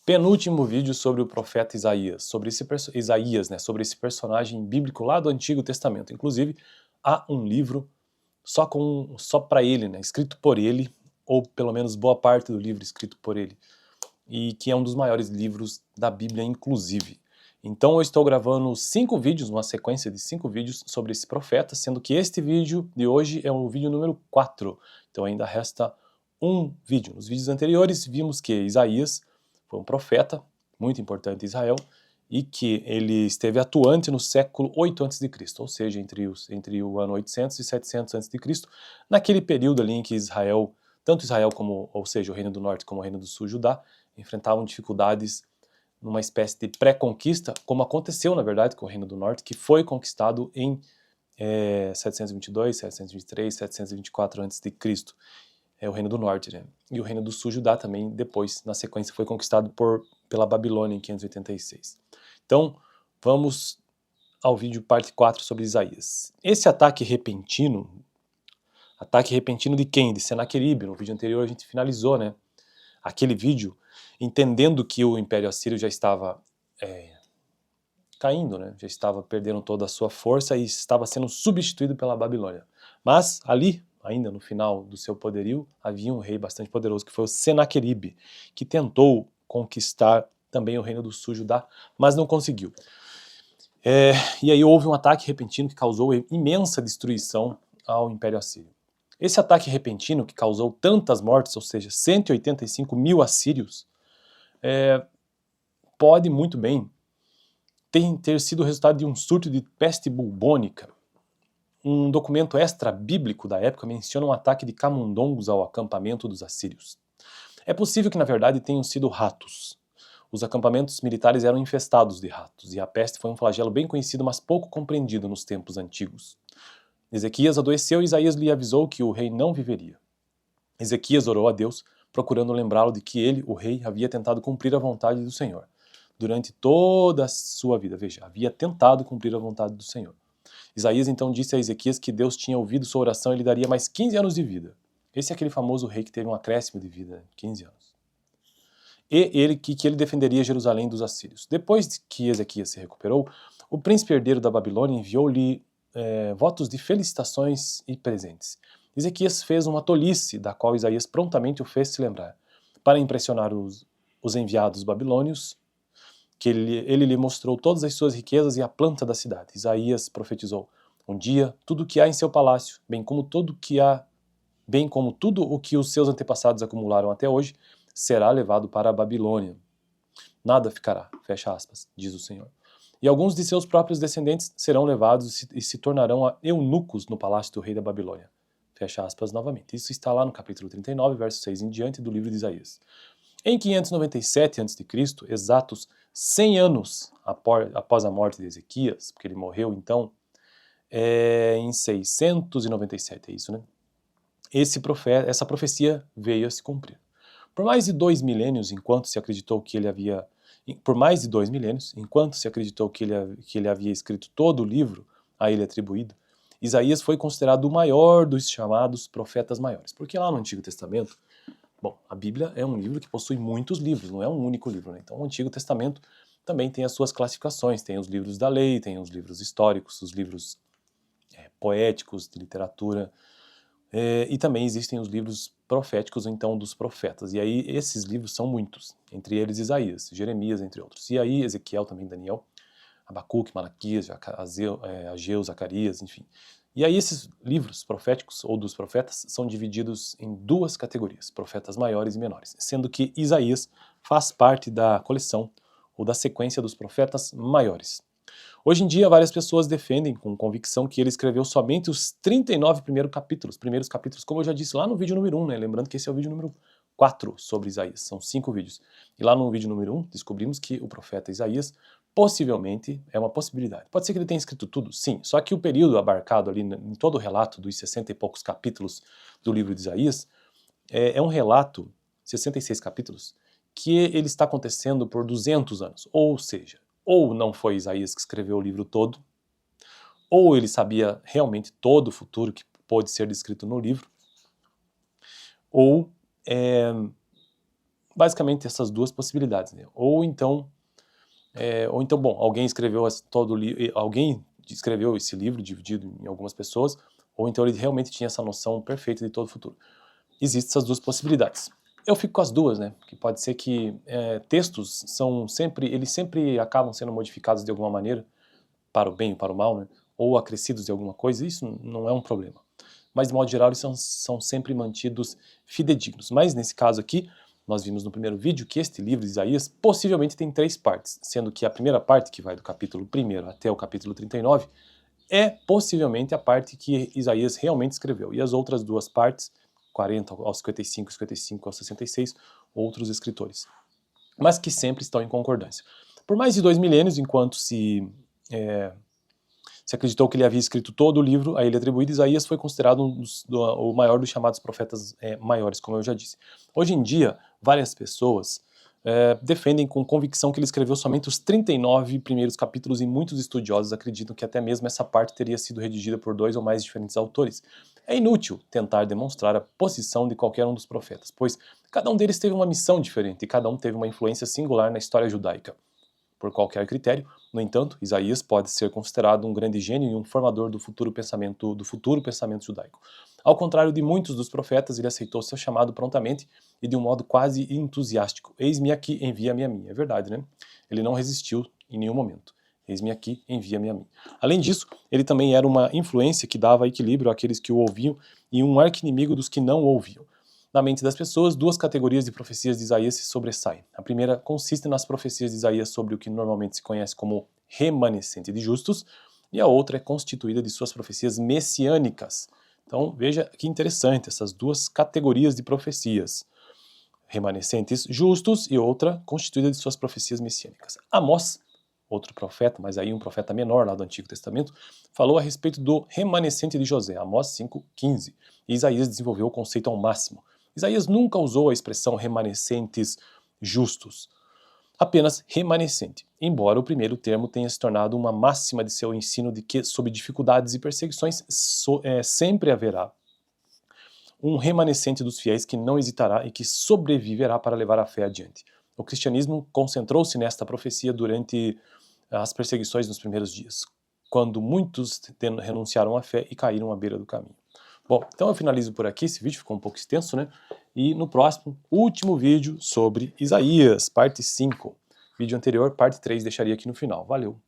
Penúltimo vídeo sobre o profeta Isaías, sobre esse personagem bíblico lá do Antigo Testamento. Inclusive, há um livro só para ele, né, escrito por ele, ou pelo menos boa parte do livro escrito por ele, e que é um dos maiores livros da Bíblia, inclusive. Então eu estou gravando 5 vídeos, uma sequência de 5 vídeos sobre esse profeta, sendo que este vídeo de hoje é o vídeo número 4. Então ainda resta um vídeo. Nos vídeos anteriores vimos que Isaías foi um profeta muito importante em Israel e que ele esteve atuante no século 8 a.C., ou seja, entre o ano 800 e 700 a.C., naquele período ali em que Israel, tanto Israel como, ou seja, o Reino do Norte como o Reino do Sul, Judá, enfrentavam dificuldades numa espécie de pré-conquista, como aconteceu, na verdade, com o Reino do Norte, que foi conquistado em 722, 723, 724 a.C., o Reino do Norte, né? E o Reino do Sul, Judá, também, depois, na sequência, foi conquistado pela Babilônia em 586. Então, vamos ao vídeo parte 4 sobre Isaías. Esse ataque repentino de quem? De Senaqueribe. No vídeo anterior a gente finalizou, né, aquele vídeo, entendendo que o Império Assírio já estava caindo, né, já estava perdendo toda a sua força e estava sendo substituído pela Babilônia. Mas ali, ainda no final do seu poderio, havia um rei bastante poderoso que foi o Senaqueribe, que tentou conquistar também o Reino do Sul, Judá, mas não conseguiu. E aí houve um ataque repentino que causou imensa destruição ao Império Assírio. Esse ataque repentino que causou tantas mortes, ou seja, 185 mil assírios, pode muito bem ter sido o resultado de um surto de peste bubônica. Um documento extra-bíblico da época menciona um ataque de camundongos ao acampamento dos assírios. É possível que, na verdade, tenham sido ratos. Os acampamentos militares eram infestados de ratos, e a peste foi um flagelo bem conhecido, mas pouco compreendido nos tempos antigos. Ezequias adoeceu e Isaías lhe avisou que o rei não viveria. Ezequias orou a Deus, procurando lembrá-lo de que ele, o rei, havia tentado cumprir a vontade do Senhor. Durante toda a sua vida, veja, havia tentado cumprir a vontade do Senhor. Isaías então disse a Ezequias que Deus tinha ouvido sua oração e lhe daria mais 15 anos de vida. Esse é aquele famoso rei que teve um acréscimo de vida, 15 anos. E que ele defenderia Jerusalém dos assírios. Depois que Ezequias se recuperou, o príncipe herdeiro da Babilônia enviou-lhe votos de felicitações e presentes. Ezequias fez uma tolice, da qual Isaías prontamente o fez se lembrar. Para impressionar os enviados babilônios, que ele lhe mostrou todas as suas riquezas e a planta da cidade. Isaías profetizou: um dia, tudo o que há em seu palácio, bem como tudo o que os seus antepassados acumularam até hoje, será levado para a Babilônia. Nada ficará, fecha aspas, diz o Senhor. E alguns de seus próprios descendentes serão levados e se tornarão eunucos no palácio do rei da Babilônia. Fecha aspas novamente. Isso está lá no capítulo 39, verso 6 em diante do livro de Isaías. Em 597 a.C., exatos 100 anos após a morte de Ezequias, porque ele morreu então em 697, é isso, né? Essa profecia veio a se cumprir. Por mais de 2 milênios, enquanto se acreditou que ele havia escrito todo o livro a ele atribuído, Isaías foi considerado o maior dos chamados profetas maiores. Porque lá no Antigo Testamento, bom, a Bíblia é um livro que possui muitos livros, não é um único livro, né? Então o Antigo Testamento também tem as suas classificações, tem os livros da lei, tem os livros históricos, os livros poéticos, de literatura, e também existem os livros proféticos, então, dos profetas. E aí esses livros são muitos, entre eles Isaías, Jeremias, entre outros. E aí Ezequiel também, Daniel, Abacuque, Malaquias, Ageu, Zacarias, enfim. E aí esses livros proféticos, ou dos profetas, são divididos em 2 categorias, profetas maiores e menores, sendo que Isaías faz parte da coleção, ou da sequência dos profetas maiores. Hoje em dia, várias pessoas defendem com convicção que ele escreveu somente os 39 primeiros capítulos, como eu já disse lá no vídeo número 1, né? Lembrando que esse é o vídeo número 4 sobre Isaías, são 5 vídeos. E lá no vídeo número 1, descobrimos que o profeta Isaías possivelmente é uma possibilidade. Pode ser que ele tenha escrito tudo, sim, só que o período abarcado ali em todo o relato dos 60 e poucos capítulos do livro de Isaías é um relato, 66 capítulos, que ele está acontecendo por 200 anos, ou seja, ou não foi Isaías que escreveu o livro todo, ou ele sabia realmente todo o futuro que pôde ser descrito no livro, ou basicamente essas duas possibilidades, né? Ou então, bom, alguém escreveu alguém escreveu esse livro dividido em algumas pessoas, ou então ele realmente tinha essa noção perfeita de todo o futuro. Existem essas duas possibilidades. Eu fico com as duas, né? Que pode ser que textos eles sempre acabam sendo modificados de alguma maneira, para o bem ou para o mal, né? Ou acrescidos de alguma coisa, isso não é um problema. Mas, de modo geral, eles são sempre mantidos fidedignos. Mas, nesse caso aqui, nós vimos no primeiro vídeo que este livro de Isaías possivelmente tem 3 partes, sendo que a primeira parte, que vai do capítulo 1 até o capítulo 39, é possivelmente a parte que Isaías realmente escreveu. E as outras 2 partes, 40 aos 55, 55 aos 66, outros escritores. Mas que sempre estão em concordância. Por mais de 2 milênios, enquanto se acreditou que ele havia escrito todo o livro a ele atribuído, Isaías foi considerado o maior dos chamados profetas maiores, como eu já disse. Hoje em dia, várias pessoas defendem com convicção que ele escreveu somente os 39 primeiros capítulos, e muitos estudiosos acreditam que até mesmo essa parte teria sido redigida por 2 ou mais diferentes autores. É inútil tentar demonstrar a posição de qualquer um dos profetas, pois cada um deles teve uma missão diferente e cada um teve uma influência singular na história judaica. Por qualquer critério, no entanto, Isaías pode ser considerado um grande gênio e um formador do futuro pensamento judaico. Ao contrário de muitos dos profetas, ele aceitou seu chamado prontamente e de um modo quase entusiástico. Eis-me aqui, envia-me a mim. É verdade, né? Ele não resistiu em nenhum momento. Eis-me aqui, envia-me a mim. Além disso, ele também era uma influência que dava equilíbrio àqueles que o ouviam e um arqui-inimigo dos que não o ouviam. Na mente das pessoas, 2 categorias de profecias de Isaías se sobressaem. A primeira consiste nas profecias de Isaías sobre o que normalmente se conhece como remanescente de justos, e a outra é constituída de suas profecias messiânicas. Então veja que interessante essas 2 categorias de profecias. Remanescentes justos e outra constituída de suas profecias messiânicas. Amós, outro profeta, mas aí um profeta menor lá do Antigo Testamento, falou a respeito do remanescente de José, Amós 5,15. E Isaías desenvolveu o conceito ao máximo. Isaías nunca usou a expressão remanescentes justos, apenas remanescente, embora o primeiro termo tenha se tornado uma máxima de seu ensino de que, sob dificuldades e perseguições, sempre haverá um remanescente dos fiéis que não hesitará e que sobreviverá para levar a fé adiante. O cristianismo concentrou-se nesta profecia durante as perseguições nos primeiros dias, quando muitos renunciaram à fé e caíram à beira do caminho. Bom, então eu finalizo por aqui, esse vídeo ficou um pouco extenso, né? E no próximo, último vídeo sobre Isaías, parte 5. Vídeo anterior, parte 3, deixaria aqui no final. Valeu!